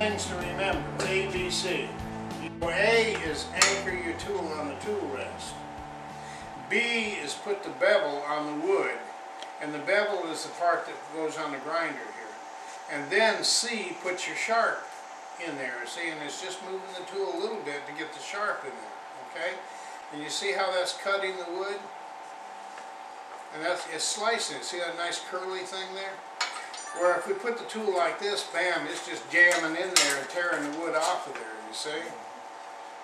Things to remember, A, B, C. A is anchor your tool on the tool rest. B is put the bevel on the wood, and the bevel is the part that goes on the grinder here. And then C, put your sharp in there, see, and it's just moving the tool a little bit to get the sharp in there, okay? And you see how that's cutting the wood? And it's slicing it, see that nice curly thing there? Where if we put the tool like this, bam, it's just jamming in there and tearing the wood off of there, you see?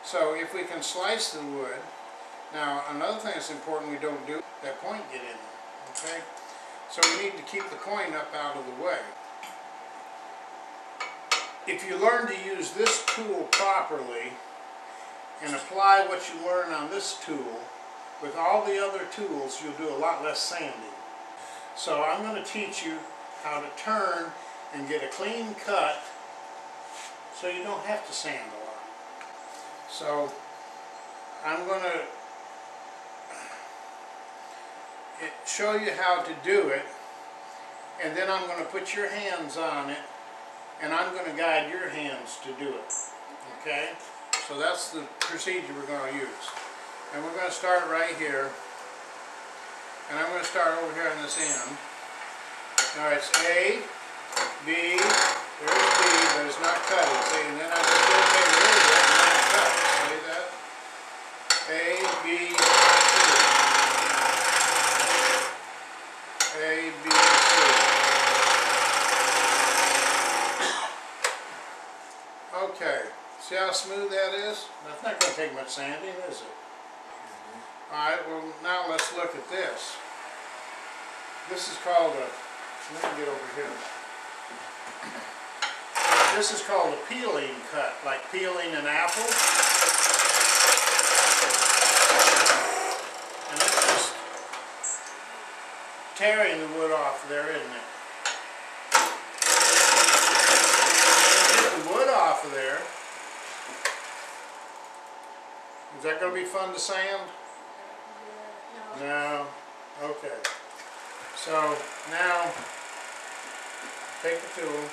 So if we can slice the wood, now another thing that's important we don't do, that point get in there, okay? So we need to keep the point up out of the way. If you learn to use this tool properly and apply what you learn on this tool with all the other tools, you'll do a lot less sanding. So I'm going to teach you how to turn and get a clean cut so you don't have to sand a lot. So I'm going to show you how to do it, and then I'm going to put your hands on it, and I'm going to guide your hands to do it. Okay? So that's the procedure we're going to use. And we're going to start right here, and I'm going to start over here on this end. Now it's A, B, there's B, but it's not cutting, see, and then I just rotate a little bit and then it cuts, see that? A, B, C. A, B, C. Okay, see how smooth that is? That's not going to take much sanding, is it? Alright, well now let's look at this. This is called a, let me get over here. This is called a peeling cut, like peeling an apple. And that's just tearing the wood off there, isn't it? Get the wood off of there. Is that going to be fun to sand? No. Okay. So now take the tool.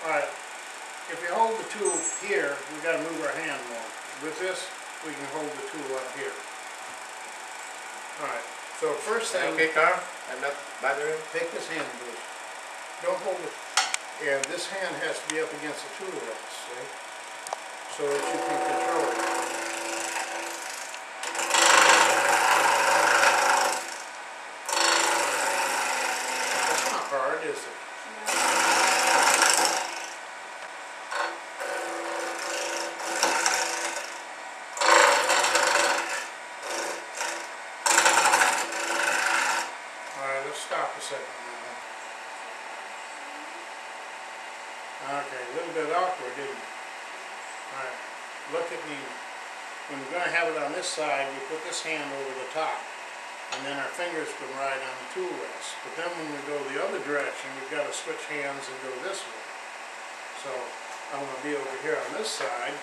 Alright, if you hold the tool here, we've got to move our hand more. With this, we can hold the tool up here. Alright, so first thing... Okay, Carl, I'm not bothering. Take this hand, please. Don't hold it. And this hand has to be up against the tool rest, see? So that you can control it. That's not hard, is it? Stop a second now. Okay, a little bit awkward, didn't it? Alright, look at me. When we're going to have it on this side, we put this hand over the top. And then our fingers can ride on the tool rest. But then when we go the other direction, we've got to switch hands and go this way. So I'm going to be over here on this side.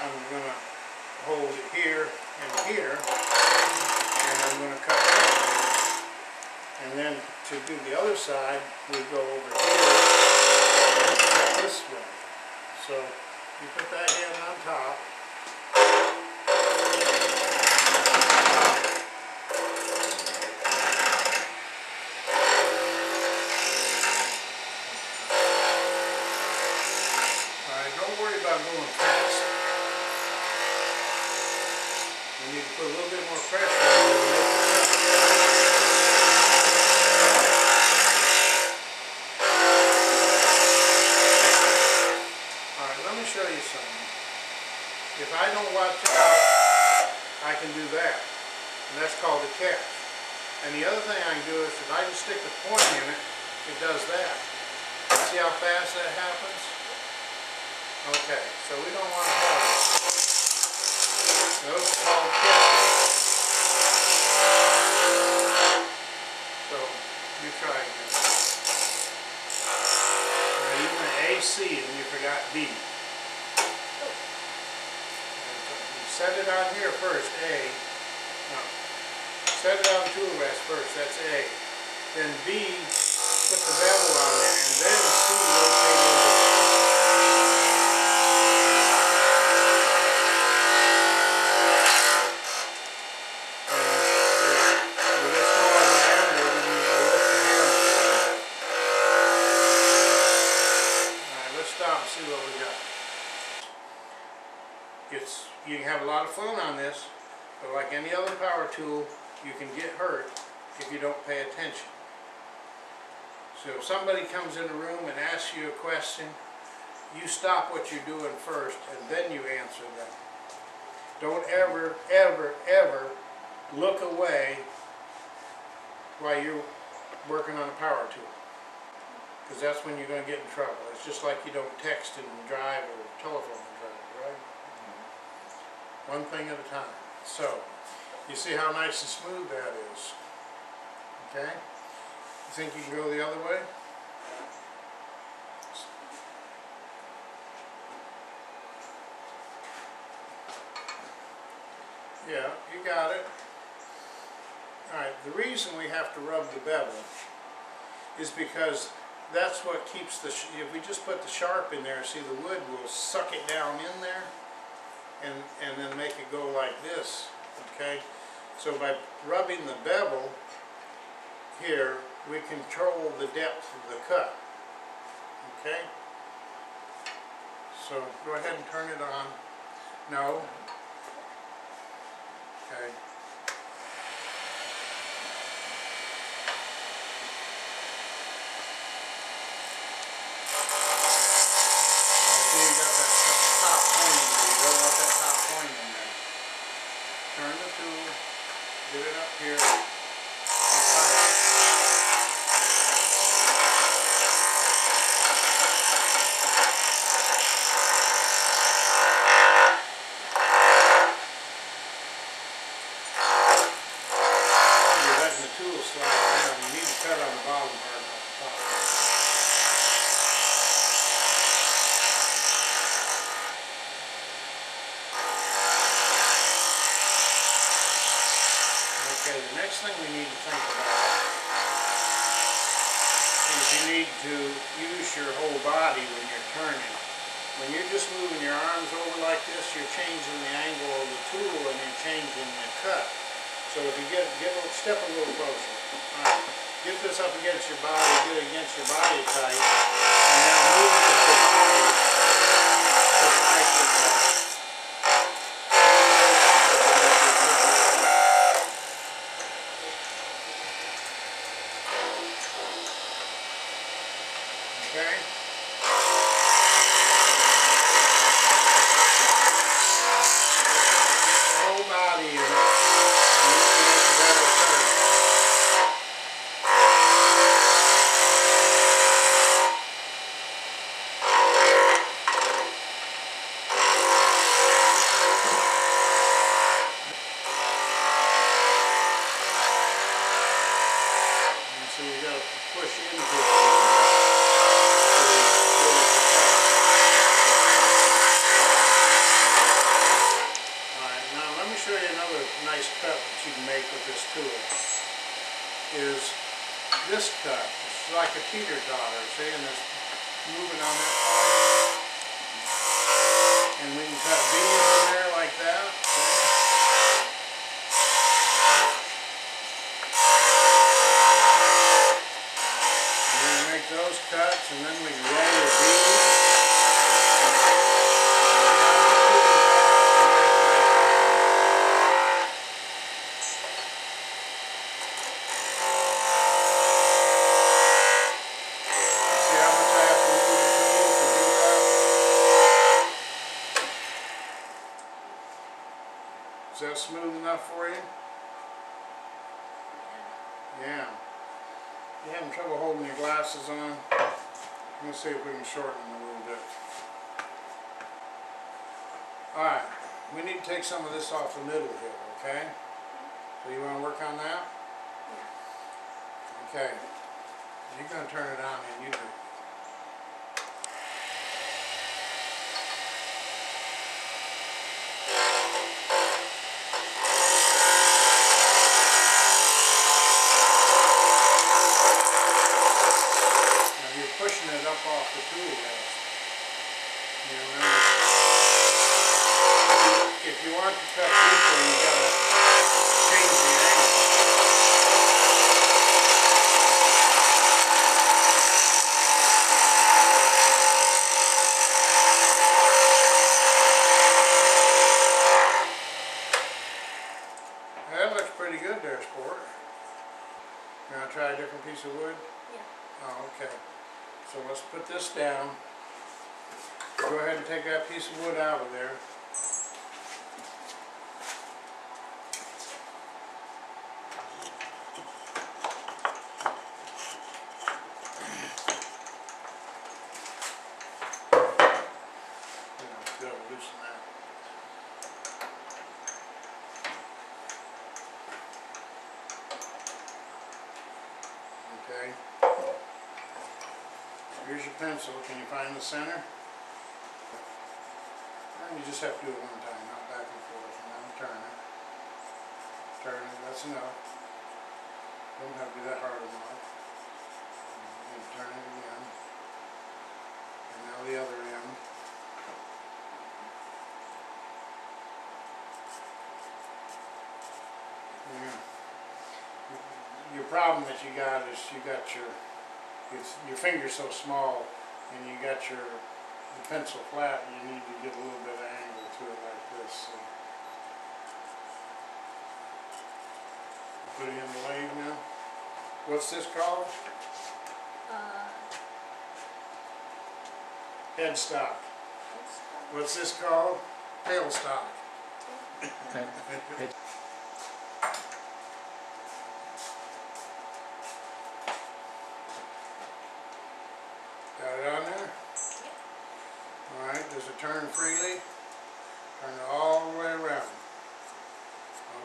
I'm going to hold it here and here. And I'm going to cut that. And then to do the other side, we go over here and cut this way. So you put that hand on top. Alright, don't worry about going fast. You need to put a little bit more pressure on it to make it cut. Show you something. If I don't watch out, I can do that. And that's called a catch. And the other thing I can do is if I just stick the point in it, it does that. See how fast that happens? Okay, so we don't want to have it. Those are called catches. So, you try again. Now you went A, C, and you forgot B. Set it on here first, A. No. Set it on the tool rest first, that's A. Then B, put the bevel on there, and then C rotate into the fun on this, but like any other power tool, you can get hurt if you don't pay attention. So if somebody comes in the room and asks you a question, you stop what you're doing first and then you answer them. Don't ever, ever, ever look away while you're working on a power tool, because that's when you're going to get in trouble. It's just like you don't text and drive or telephone and drive, right? One thing at a time. So, you see how nice and smooth that is. Okay? You think you can go the other way? Yeah, you got it. Alright, the reason we have to rub the bevel is because that's what keeps the, if we just put the sharp in there, see, the wood will suck it down in there and then make it go like this, okay? So by rubbing the bevel here, we control the depth of the cut, okay? So go ahead and turn it on. No. Okay. See, you got that top point in there. You don't want that top point in there. Turn the tool, get it up here, up higher. You're letting the tool slide down. You need to cut on the bottom part, not the top. Okay, the next thing we need to think about is you need to use your whole body when you're turning. When you're just moving your arms over like this, you're changing the angle of the tool and you're changing the cut. So if you step a little closer. Alright, get this up against your body, get it against your body tight, and now move your whole body to make your cut. Okay? Get the whole body in it, and you can make a better cut. And so you got to push into it a little bit. Alright, now let me show you another nice cut that you can make with this tool. Is this cut. It's like a teeter-totter, see, and it's moving on that point. And we can cut V's in there like that. See? And we make those cuts, and then we can roll the bead. See how much I have to move the tool to do that? Is that smooth enough for you? Yeah. You're having trouble holding your glasses on? Let me see if we can shorten them a little bit. Alright, we need to take some of this off the middle here, okay? So you want to work on that? Okay. You're going to turn it on and you do. Pushing it up off the tool rest. You know, if you want to cut deeper, you gotta change the angle. You want to try a different piece of wood? Yeah. Oh, okay. So let's put this down. Go ahead and take that piece of wood out of there. Go loosen that. Okay. Here's your pencil. Can you find the center? And you just have to do it one time, not back and forth. And then turn it. Turn it. That's enough. Don't have to do that hard a mark. And turn it again. And now the other end. Yeah. Your problem that you got is you got your finger's so small, and you got the pencil flat, and you need to get a little bit of angle to it like this. So. Put it in the lathe now. What's this called? Headstock. What's this called? Tailstock. Got it on there? Alright, does it turn freely? Turn it all the way around.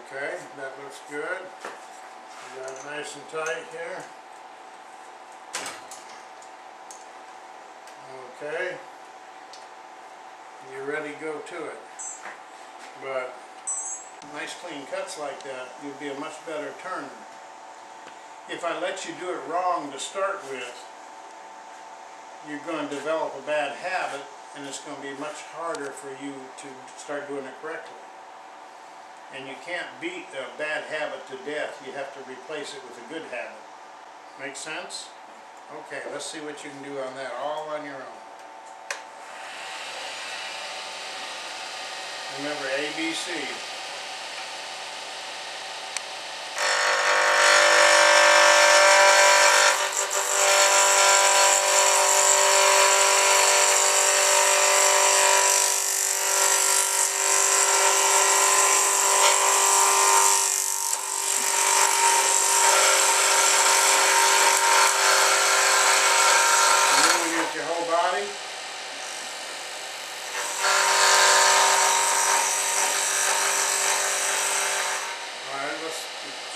Okay, that looks good. We got it nice and tight here. Okay. You're ready to go to it. But nice clean cuts like that, you'll be a much better turner. If I let you do it wrong to start with, you're going to develop a bad habit, and it's going to be much harder for you to start doing it correctly. And you can't beat a bad habit to death. You have to replace it with a good habit. Make sense? Okay, let's see what you can do on that all on your own. Remember ABC.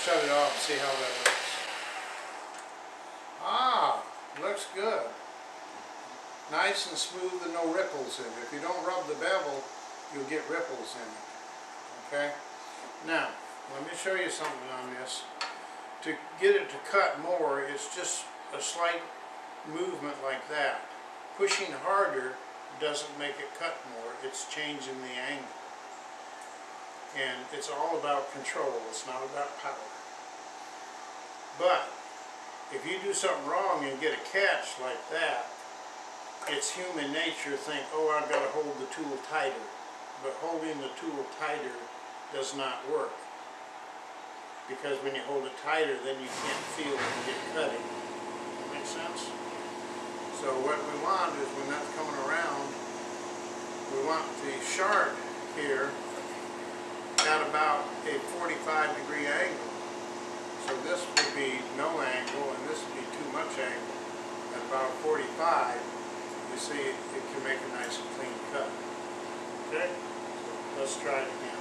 Shut it off and see how that looks. Ah, looks good. Nice and smooth and no ripples in it. If you don't rub the bevel, you'll get ripples in it. Okay? Now, let me show you something on this. To get it to cut more, it's just a slight movement like that. Pushing harder doesn't make it cut more, it's changing the angle. And it's all about control, it's not about power. But if you do something wrong and get a catch like that, it's human nature to think, oh, I've got to hold the tool tighter. But holding the tool tighter does not work. Because when you hold it tighter, then you can't feel it and get cutting. Make sense? So what we want is, when that's coming around, we want the sharp here at about a 45-degree angle. So this would be no angle, and this would be too much angle. At about 45, you see it can make a nice clean cut. Okay? So let's try it again.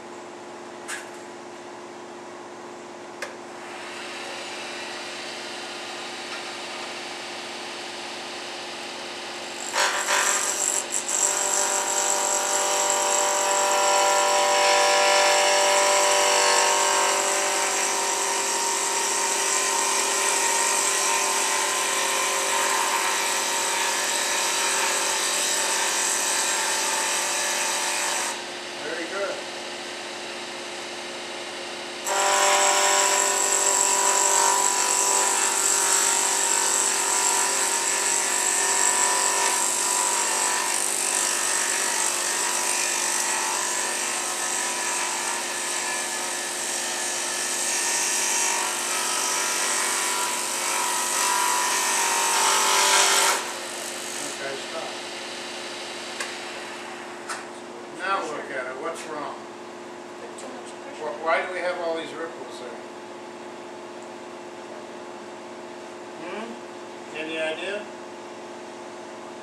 did?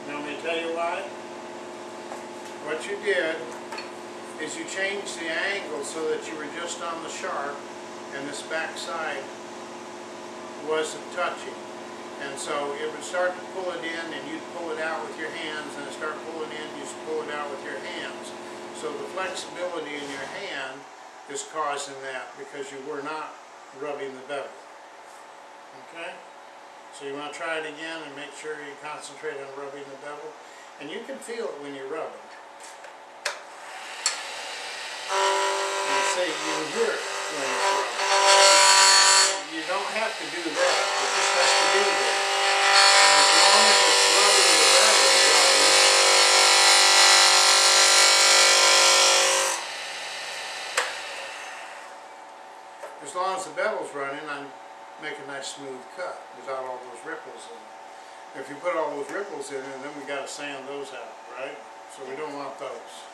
You want me to tell you why? What you did is you changed the angle so that you were just on the sharp and this back side wasn't touching. And so it would start to pull it in and you'd pull it out with your hands, and it start pulling in, you pull it out with your hands. So the flexibility in your hand is causing that because you were not rubbing the bevel. Okay? So you want to try it again and make sure you concentrate on rubbing the bevel. And you can feel it when you're rubbing. You say you can hear it when it's rubbing. You don't have to do that. It just has to be there. And as long as it's rubbing the bevel is rubbing, as long as the bevel's running, I make a nice smooth cut without all those ripples in it. If you put all those ripples in it, then we got to sand those out, right? So we don't want those.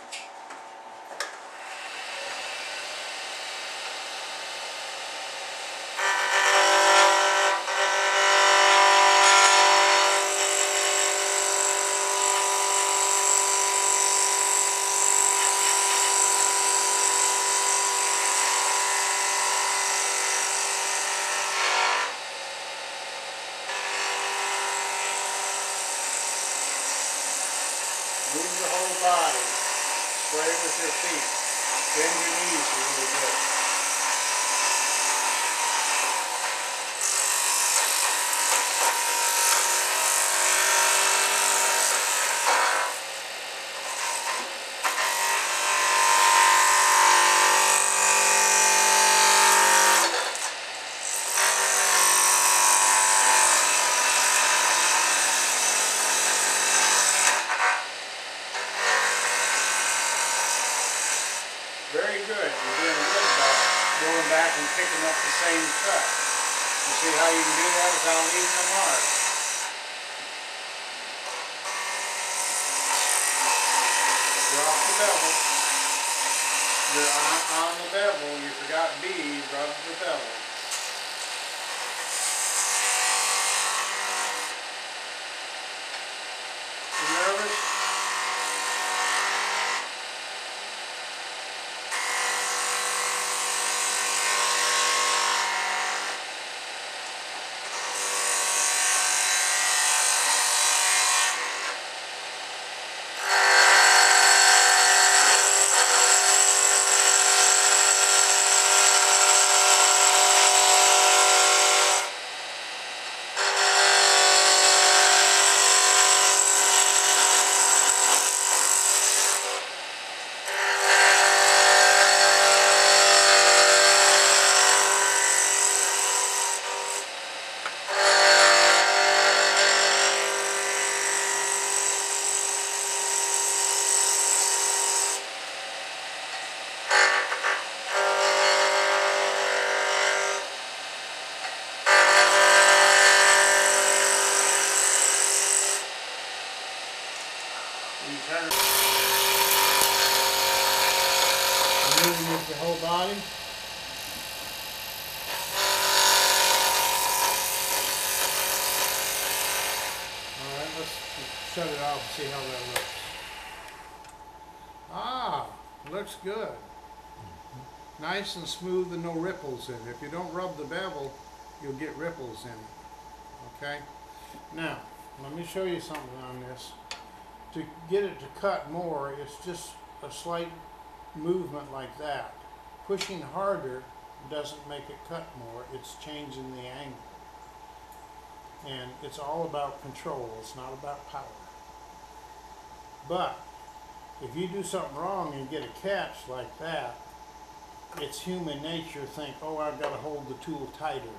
Move the whole body. Spray with your feet. Bend your knees a little bit. Very good. You're doing good about going back and picking up the same cut. You see how you can do that without leaving a mark. You're off the bevel. You're on the bevel. You forgot B. Rub the bevel. You nervous? Turn. Moving with your whole body. Alright, let's shut it off and see how that looks. Ah, looks good. Nice and smooth and no ripples in it. If you don't rub the bevel, you'll get ripples in it. Okay? Now, let me show you something on this. To get it to cut more, it's just a slight movement like that. Pushing harder doesn't make it cut more, it's changing the angle. And it's all about control, it's not about power. But if you do something wrong and get a catch like that, it's human nature to think, oh, I've got to hold the tool tighter.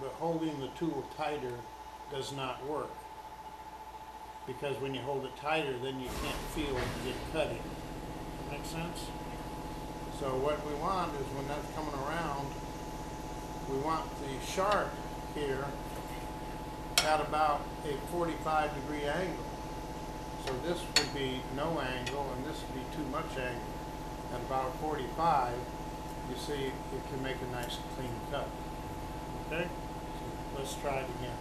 But holding the tool tighter does not work. Because when you hold it tighter, then you can't feel it cutting. Make sense? So what we want is when that's coming around, we want the sharp here at about a 45-degree angle. So this would be no angle, and this would be too much angle. At about 45, you see it can make a nice clean cut. Okay? So let's try it again.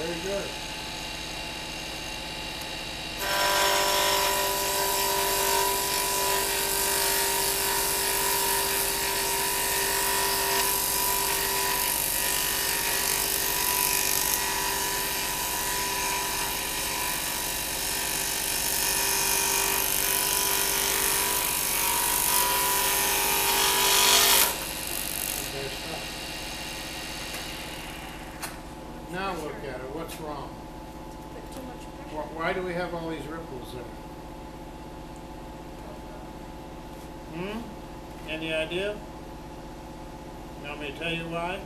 Very good. Now look at it. What's wrong? Put too much pressure. Why do we have all these ripples there? Any idea? You want me to tell you why?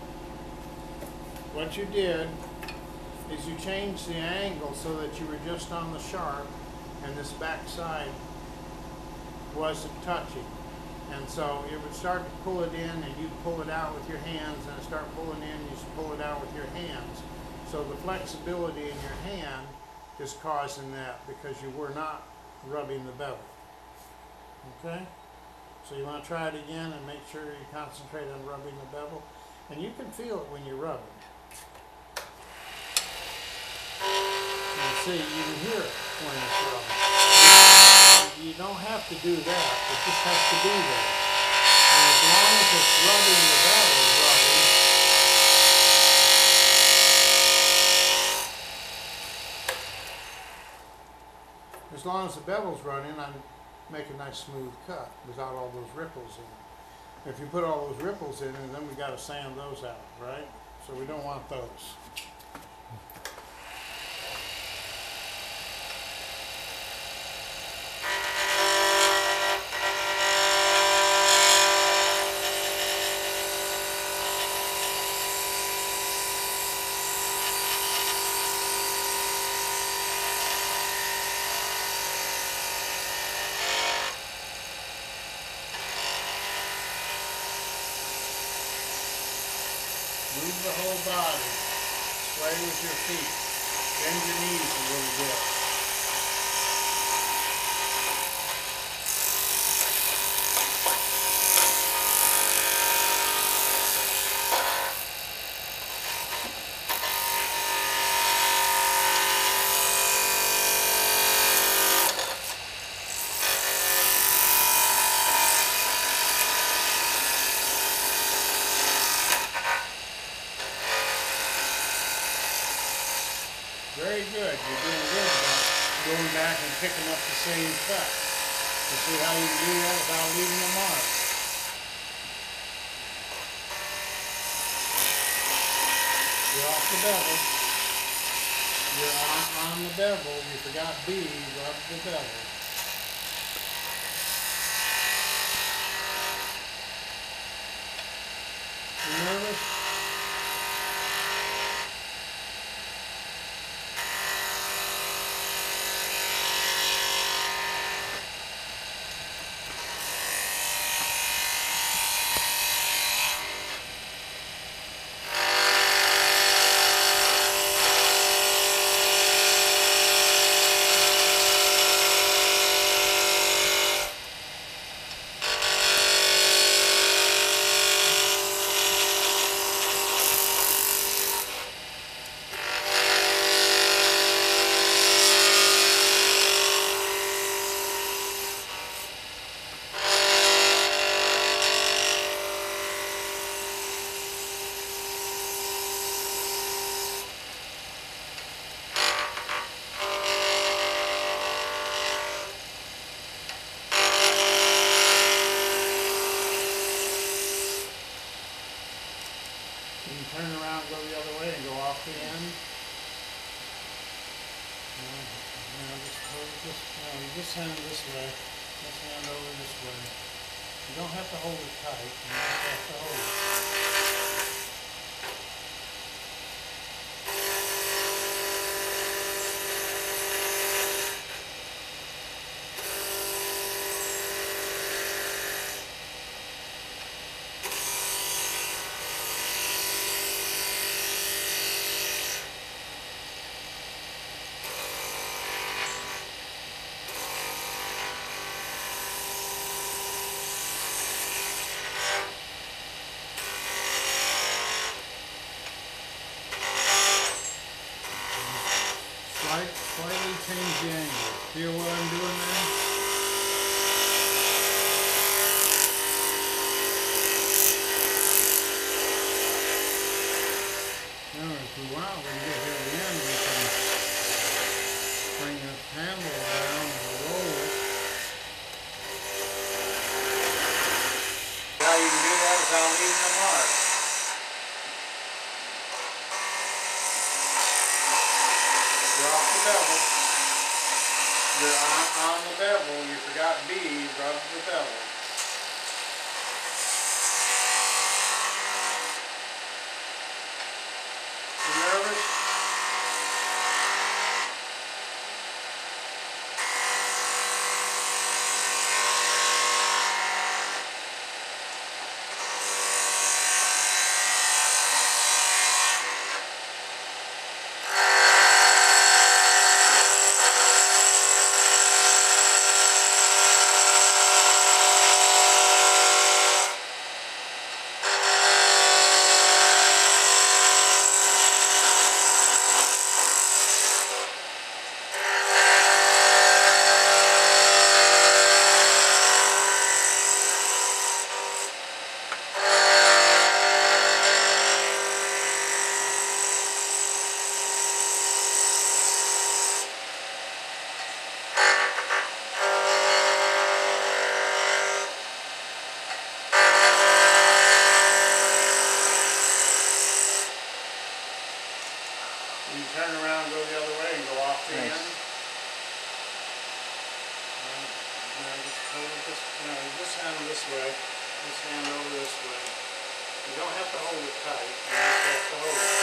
What you did is you changed the angle so that you were just on the sharp and this back side wasn't touching. And so it would start to pull it in and you'd pull it out with your hands, and it'd start pulling in and you pull it out with your hands. So the flexibility in your hand is causing that because you were not rubbing the bevel. Okay? So you want to try it again and make sure you concentrate on rubbing the bevel. And you can feel it when you're rubbing. You see, you can hear it when it's rubbing. You don't have to do that, it just has to be there. And as long as it's rubbing the bevel, as long as the bevel's running, I make a nice smooth cut without all those ripples in it. If you put all those ripples in, and then we got to sand those out, right? So we don't want those. Move the whole body. Sway with your feet. Bend your knees a little bit. Very good. You're doing good about going back and picking up the same cut. You see how you can do that without leaving a mark. You're off the bevel. You're on the bevel. You forgot B. Rub the bevel. You nervous? You can turn around, go the other way, and go off the end. Just hand this way. Just hand over this way. You don't have to hold it tight. You just have to hold it. change the angle. Feel what I'm doing there? Now if we want, when we get here at the end, we can bring this handle around and roll it. How you can do that without leaving a mark. Drop the bevel. You're on the bevel. You forgot B. Rub the bevel. You nervous? You turn around, go the other way, and go off the end. Just hold it this hand this way, this hand over this way. You don't have to hold it tight, you just have to hold it.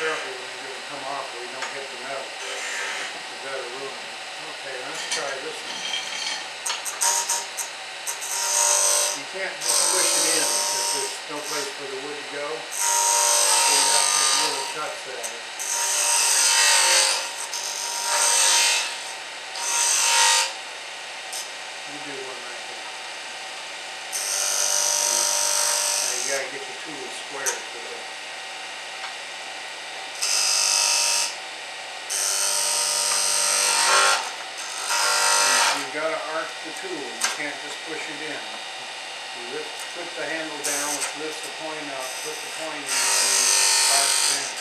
Careful when you come off so you don't hit the metal. You better ruin it. Okay, let's try this one. You can't just push it in if there's no place for the wood to go. So you got to take little cuts at it. You do one right here. Now you got to get your tool square to the you got to arch the tool, you can't just push it in. You put the handle down, lift the point up, put the point in, and arch down.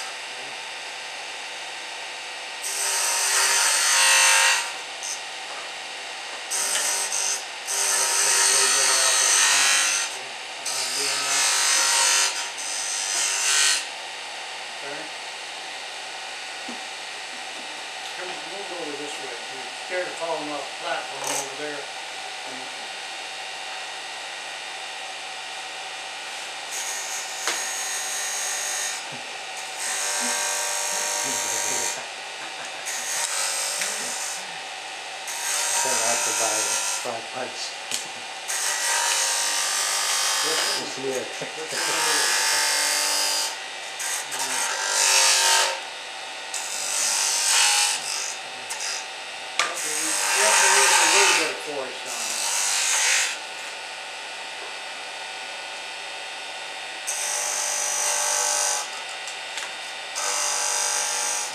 Move over this way. You're scared of falling off the platform over there. Have to buy punch. This year. Force on it.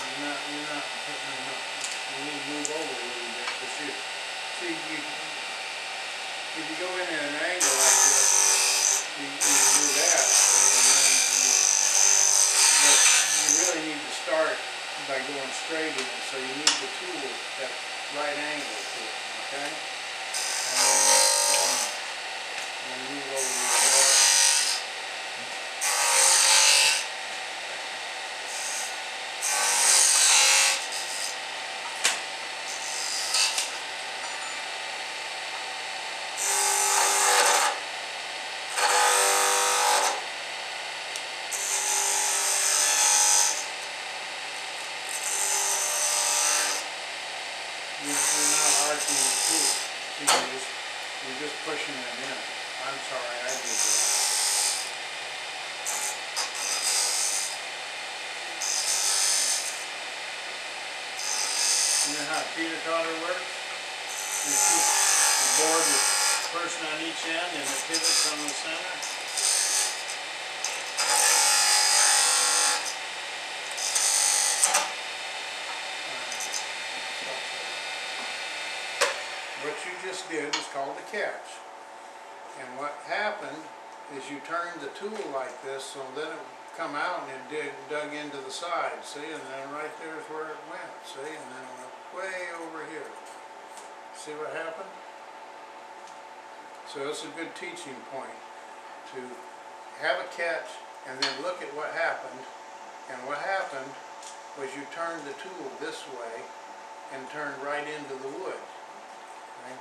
You're not putting enough. You need to move over a little bit because if you go in at an angle like this, you can do that. by going straight in it, so you need the tool at right angle to it, okay? And then move over your door. You're not arcing the tool. See, you're just pushing it in. I'm sorry, I did that. You know how a feeder cotter works? You keep the board with the person on each end and the pivots on the center. What you just did is called a catch. And what happened is you turned the tool like this, so then it would come out and it dug into the side, see? And then right there is where it went, see? And then it went way over here. See what happened? So it's a good teaching point to have a catch and then look at what happened. And what happened was you turned the tool this way and turned right into the wood. Okay?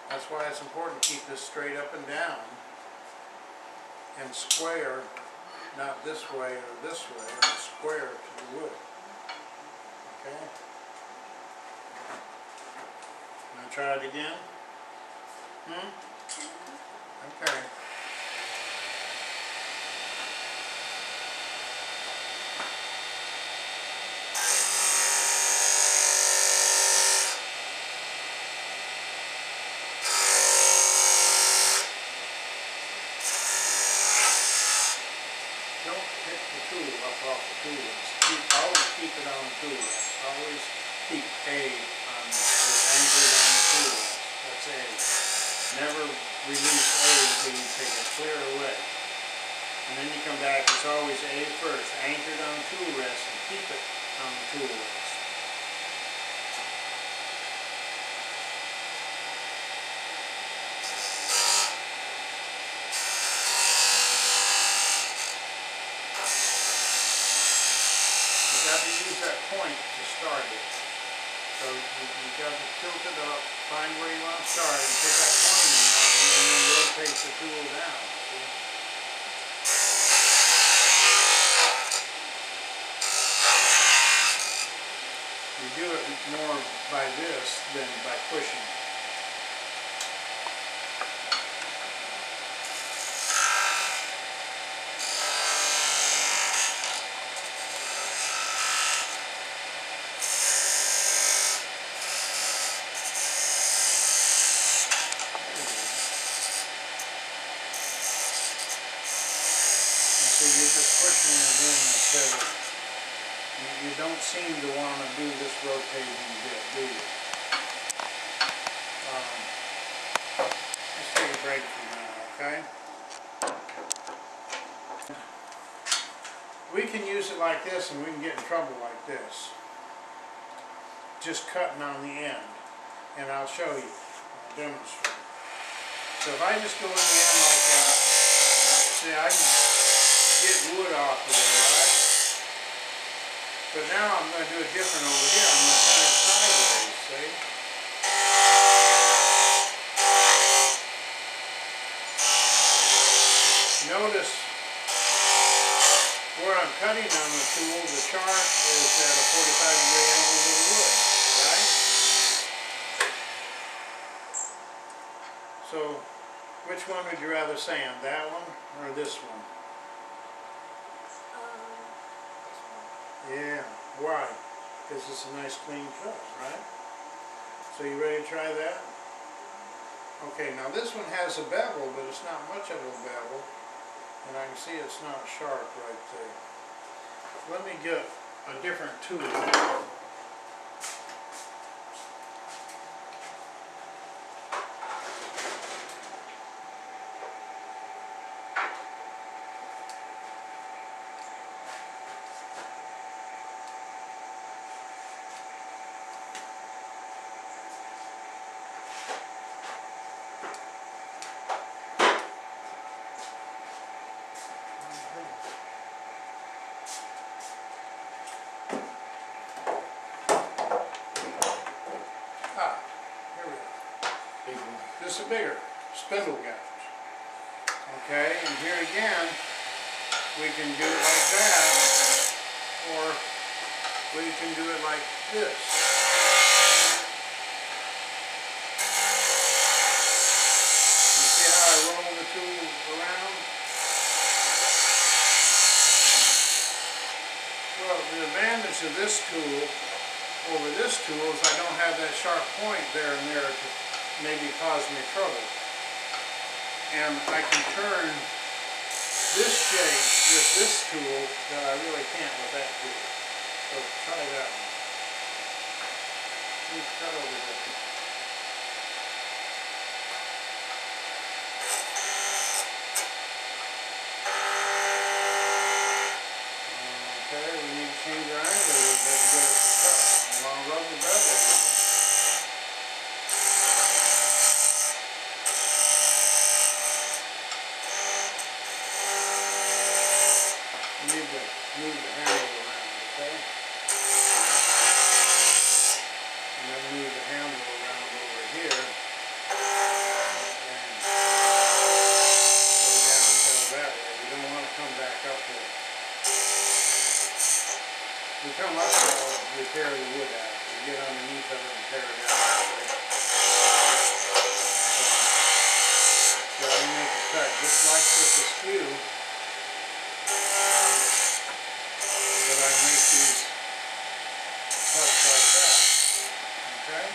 That's why it's important to keep this straight up and down and square, not this way or this way, but square to the wood. Okay? Want to try it again? Okay. Don't pick the tool up off the tool rest. Always keep it on the tool rest. Always keep A on anchored on the tool rest. That's A. Never release A until you take it clear away. And then you come back, it's always A first, anchored on the tool rest, and keep it on the tool rest. You got to use that point to start it. So you got to tilt it up, find where you want to start, and put that point in there, and then rotate the tool down. See? You do it more by this than by pushing. So you're just pushing it in instead of, you don't seem to want to do this rotating bit, do you? Let's take a break for now, okay? We can use it like this and we can get in trouble like this. Just cutting on the end. And I'll show you. I'll demonstrate. So if I just go in the end like that, see, I can get wood off of there, right? But now I'm going to do it different over here. I'm going to turn it sideways, see? Notice where I'm cutting on the tool, the chart is at a 45-degree angle to the wood, right? So, which one would you rather sand, that one or this one? Yeah, why? Because it's a nice clean cut, right? So you ready to try that? Okay, now this one has a bevel, but it's not much of a bevel. And I can see it's not sharp right there. Let me get a different tool. this a bigger spindle gouge. Okay, and here again, we can do it like that, or we can do it like this. You see how I roll the tool around? Well, the advantage of this tool over this tool is I don't have that sharp point there and there to maybe cause me trouble. And I can turn this shape with this tool that I really can't with that tool. So try that one. Let's cut over there. Okay, we need to change our angle a little bit to get it to cut. And I'll rub the bevel a little. You need to move the handle around, okay? And then move the handle around over here. And go downhill that way. You don't want to come back uphill. We come uphill, we tear the wood out. We get underneath of it and tear it out. Okay? So I make a cut just like with the skew. But I make these cuts like that, okay?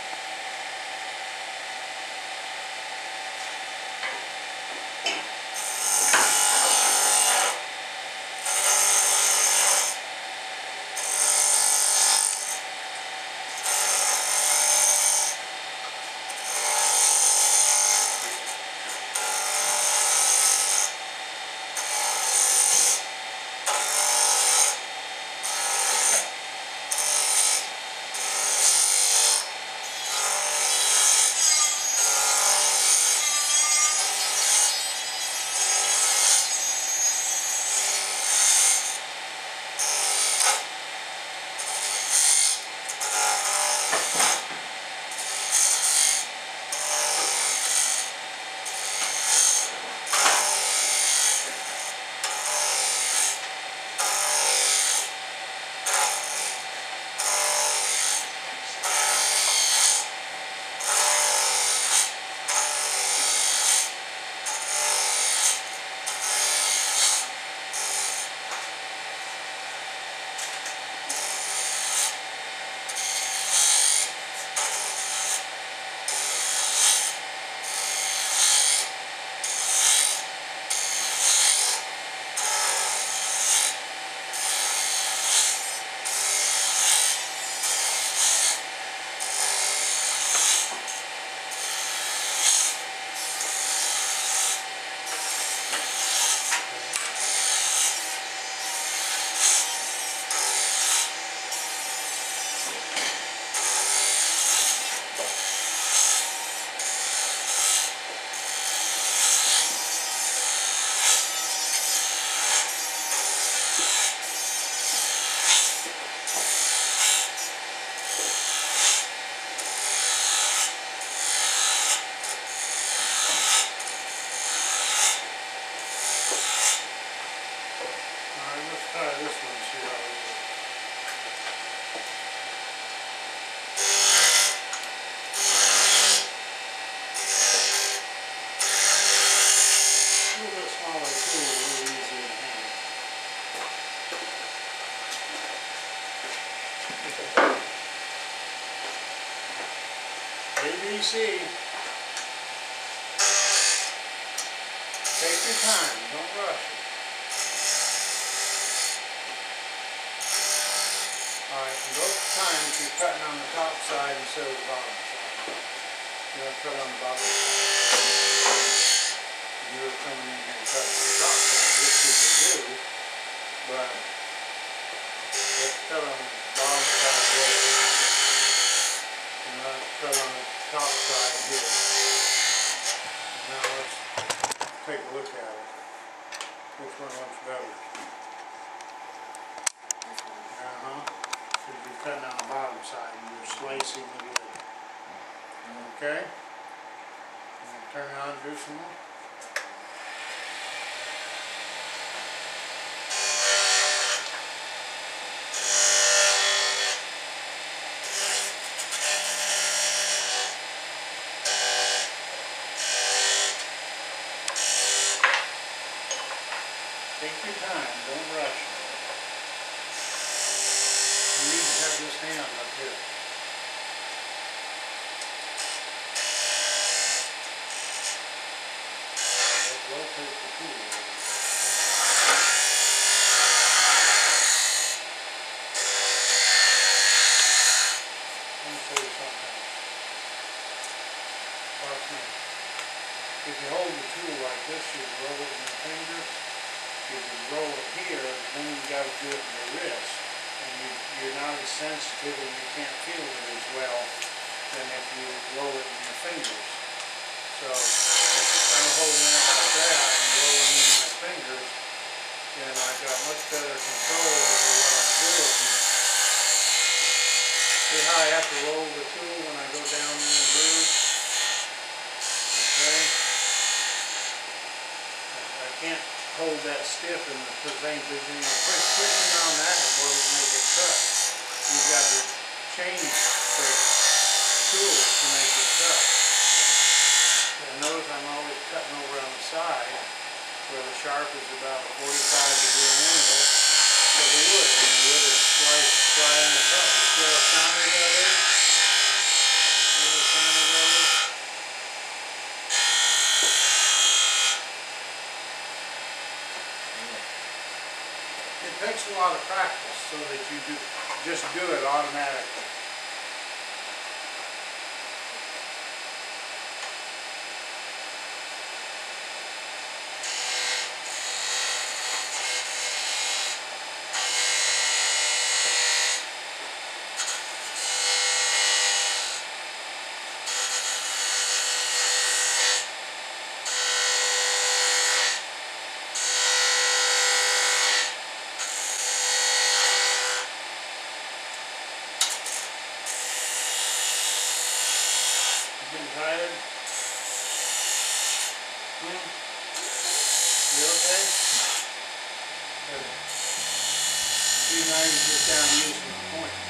Try this one, see how it works. A little bit smaller tool, a little easier to handle. ABC. Take your time, don't rush it. Alright, and both times you're cutting on the top side instead of the bottom side. You're going to cut on the bottom side. You were coming in here and cutting on the top side, which you can do, but let's cut on the bottom side there, and let's cut on the top side here. Now let's take a look at it. Which one looks better? Because you're cutting on the bottom side and you're slicing the wood. Okay? Turn it on, do some more. Take your time, don't rush. You need to have this hand up here. Rotate the tool. Let me show you something else. Watch me. If you hold the tool like this, you roll it in your fingers. If you roll it here, then you got to do it in your wrist. And you're not as sensitive and you can't feel it as well than if you roll it in your fingers. So if I'm holding it like that and rolling in my fingers, then I've got much better control over what I'm doing. See how I have to roll the tool when I go down in the groove? Okay. I can't hold that stiff in the same position. Pushing on that will make it cut. You've got to change the tool to make it cut. And notice I'm always cutting over on the side where the sharp is about a 45-degree angle for the wood. And the wood is sliced flying across. See how shiny that is? See how shiny that is? It takes a lot of practice so that you just do it automatically. Getting tired? You okay? Good. See, now you're just down using the point.